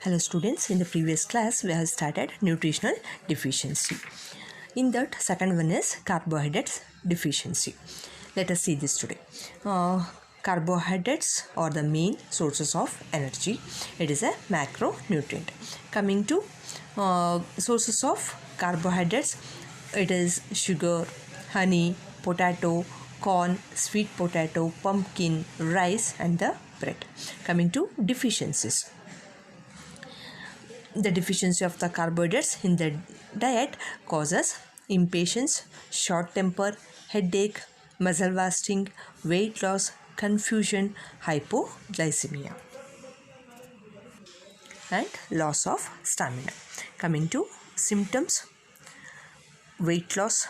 Hello students, in the previous class we have started nutritional deficiency. In that, second one is carbohydrates deficiency. Let us see this today. Carbohydrates are the main sources of energy. It is a macronutrient. Coming to sources of carbohydrates, it is sugar, honey, potato, corn, sweet potato, pumpkin, rice and the bread. Coming to deficiencies. The deficiency of the carbohydrates in the diet causes impatience, short temper, headache, muscle wasting, weight loss, confusion, hypoglycemia, and loss of stamina. Coming to symptoms, weight loss.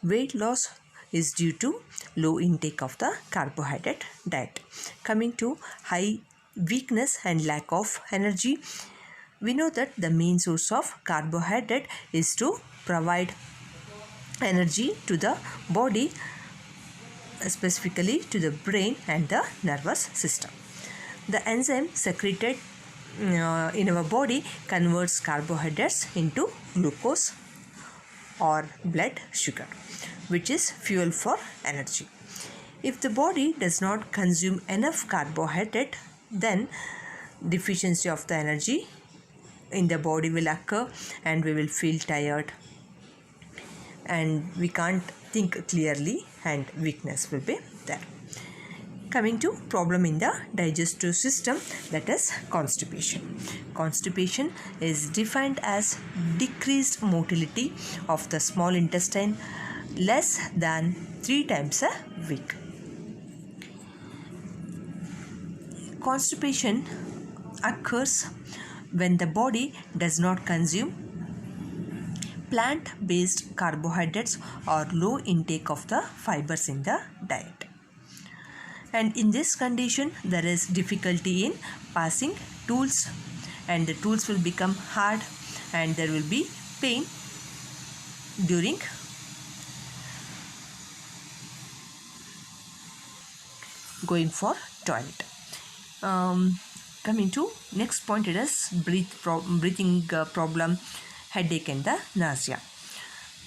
Weight loss is due to low intake of the carbohydrate diet. Coming to high weakness and lack of energy. We know that the main source of carbohydrate is to provide energy to the body, specifically to the brain and the nervous system. The enzyme secreted in our body converts carbohydrates into glucose or blood sugar, which is fuel for energy. If the body does not consume enough carbohydrate, then deficiency of the energy in the body will occur and we will feel tired and we can't think clearly and weakness will be there. Coming to problem in the digestive system, that is constipation. Constipation is defined as decreased motility of the small intestine less than 3 times a week. Constipation occurs when the body does not consume plant-based carbohydrates or low intake of the fibers in the diet. And in this condition, there is difficulty in passing tools and the tools will become hard and there will be pain during going for toilet. Coming to next point, it is breathing problem, headache and the nausea.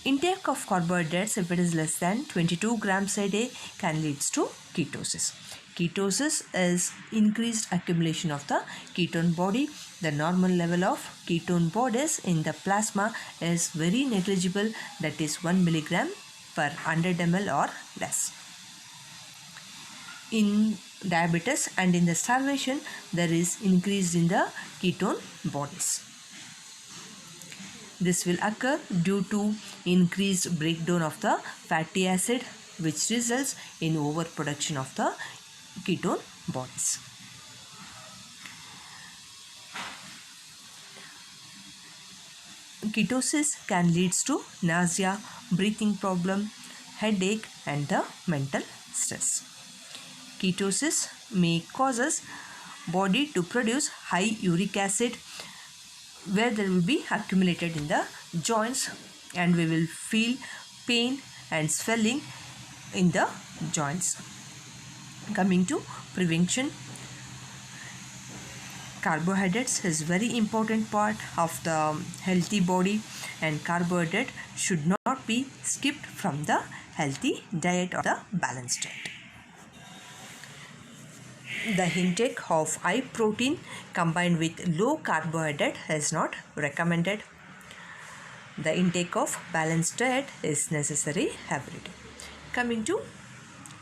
Intake of carbohydrates, if it is less than 22 grams a day, can lead to ketosis. Ketosis is increased accumulation of the ketone body. The normal level of ketone bodies in the plasma is very negligible, that is 1 milligram per 100 ml or less. In diabetes and in the starvation, there is increase in the ketone bodies. This will occur due to increased breakdown of the fatty acid, which results in overproduction of the ketone bodies. Ketosis can lead to nausea, breathing problem, headache and the mental stress. Ketosis may cause body to produce high uric acid, where there will be accumulated in the joints and we will feel pain and swelling in the joints. Coming to prevention, carbohydrates is very important part of the healthy body and carbohydrate should not be skipped from the healthy diet or the balanced diet. The intake of high protein combined with low carbohydrate is not recommended. The intake of balanced diet is necessary every day. Coming to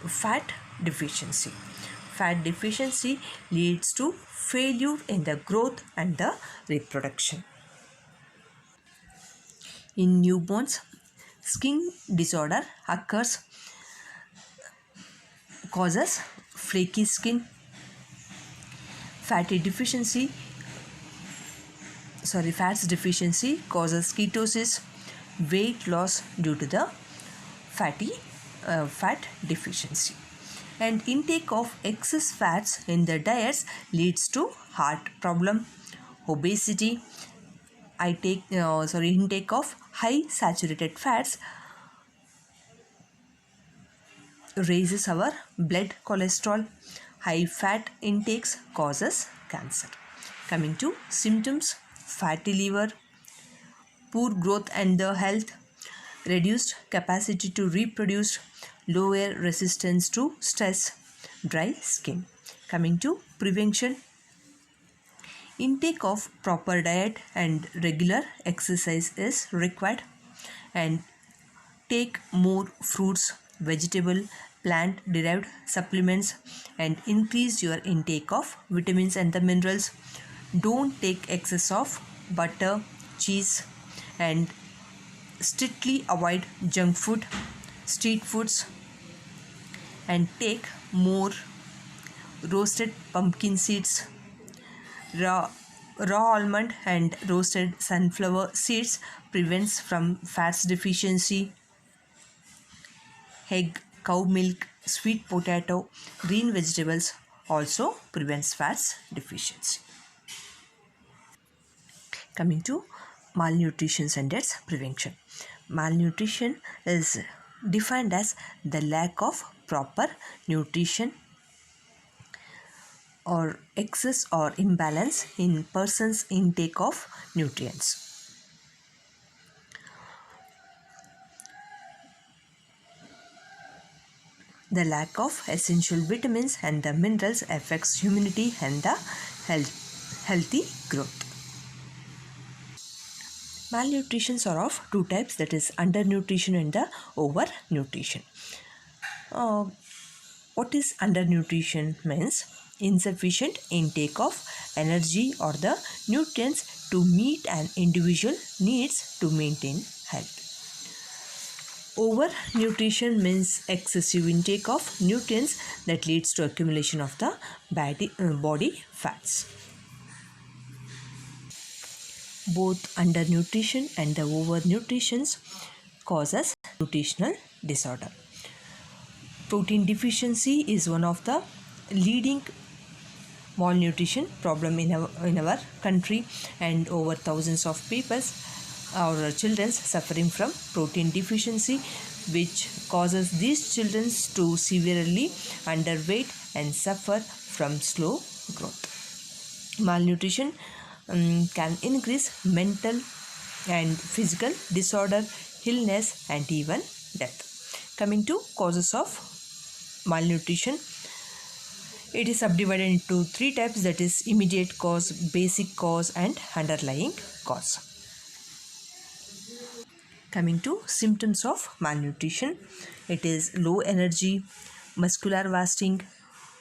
fat deficiency. Fat deficiency leads to failure in the growth and the reproduction. In newborns, skin disorder occurs, causes flaky skin. Fats deficiency causes ketosis, weight loss due to the fat deficiency. And intake of excess fats in the diets leads to heart problem, obesity. Intake of high saturated fats raises our blood cholesterol. High fat intakes causes cancer. Coming to symptoms: fatty liver, poor growth and the health, reduced capacity to reproduce, lower resistance to stress, dry skin. Coming to prevention: intake of proper diet and regular exercise is required, and take more fruits, vegetable, plant derived supplements, and increase your intake of vitamins and the minerals. Don't take excess of butter, cheese, and strictly avoid junk food, street foods, and take more roasted pumpkin seeds, raw almond and roasted sunflower seeds prevents from fats deficiency. Egg, cow milk, sweet potato, green vegetables also prevents fats deficiency. Coming to malnutrition and its prevention. Malnutrition is defined as the lack of proper nutrition or excess or imbalance in person's intake of nutrients. The lack of essential vitamins and the minerals affects immunity and the healthy growth. Malnutrition are of two types, that is undernutrition and the overnutrition. What is undernutrition means? Insufficient intake of energy or the nutrients to meet an individual needs to maintain health. Overnutrition means excessive intake of nutrients that leads to accumulation of the body fats. Both undernutrition and the overnutrition causes nutritional disorder. Protein deficiency is one of the leading malnutrition problem in our country, and over thousands of people, our children, suffering from protein deficiency, which causes these children to severely underweight and suffer from slow growth. Malnutrition can increase mental and physical disorder, illness, and even death. Coming to causes of malnutrition, it is subdivided into three types, that is immediate cause, basic cause, and underlying cause. Coming to symptoms of malnutrition, it is low energy, muscular wasting,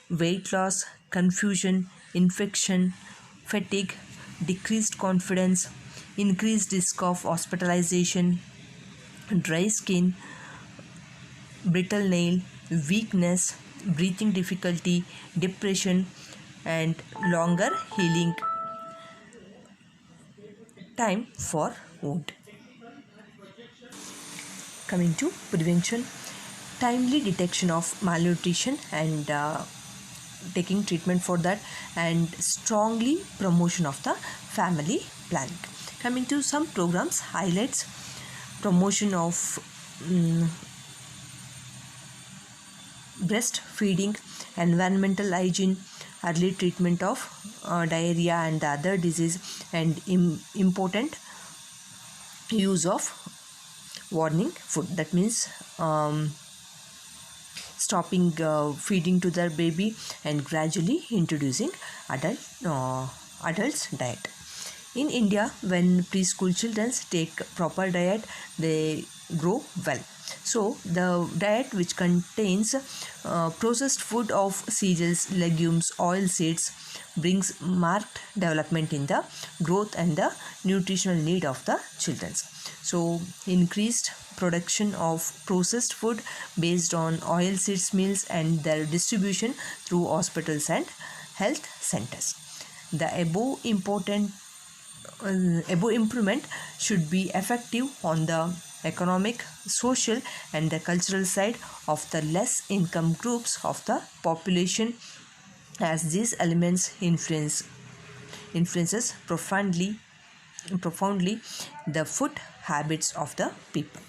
weight loss, confusion, infection, fatigue, decreased confidence, increased risk of hospitalization, dry skin, brittle nail, weakness, breathing difficulty, depression, and longer healing time for wound. Coming to prevention, timely detection of malnutrition and taking treatment for that, and strongly promotion of the family planning. Coming to some programs highlights: promotion of breastfeeding, environmental hygiene, early treatment of diarrhea and other disease, and important use of warning food. That means stopping feeding to their baby and gradually introducing adults diet. In India, when preschool children take proper diet, they grow well. So the diet which contains processed food of cereals, legumes, oil seeds brings marked development in the growth and the nutritional need of the children. So increased production of processed food based on oil seeds meals and their distribution through hospitals and health centers. The above improvement should be effective on the economic, social, and the cultural side of the less income groups of the population, as these elements influences profoundly the food habits of the people.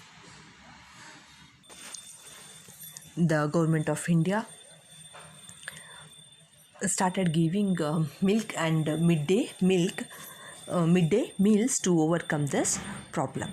The government of India started giving milk and midday meals to overcome this problem.